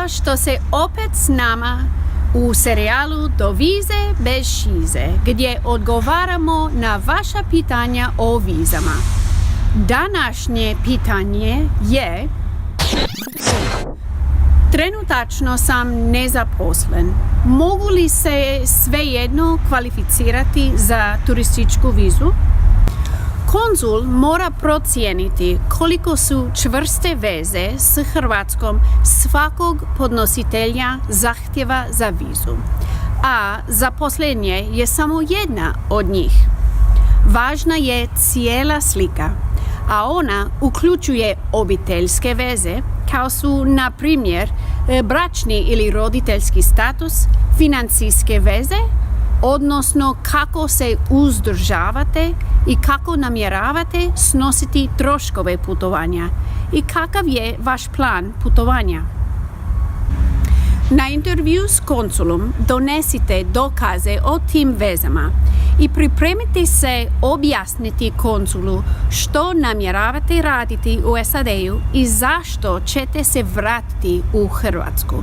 Hvala što se opet s nama u serijalu Do vize bez šize, gdje odgovaramo na vaša pitanja o vizama. Današnje pitanje je: trenutačno sam nezaposlen. Mogu li se svejedno kvalificirati za turističku vizu? Konzul mora procijeniti koliko su čvrste veze s Hrvatskom svakog podnositelja zahtjeva za vizu, a zaposlenje je samo jedna od njih. Važna je cijela slika, a ona uključuje obiteljske veze, kao su, na primjer, bračni ili roditeljski status, financijske veze, odnosno kako se uzdržavate i kako namjeravate snositi troškove putovanja i kakav je vaš plan putovanja. Na intervju s konsulom donesite dokaze o tim vezama i pripremite se objasniti konzulu što namjeravate raditi u SAD-u i zašto ćete se vratiti u Hrvatsku.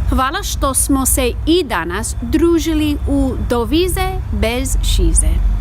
Hvala što smo se i danas družili u Do vize bez šize.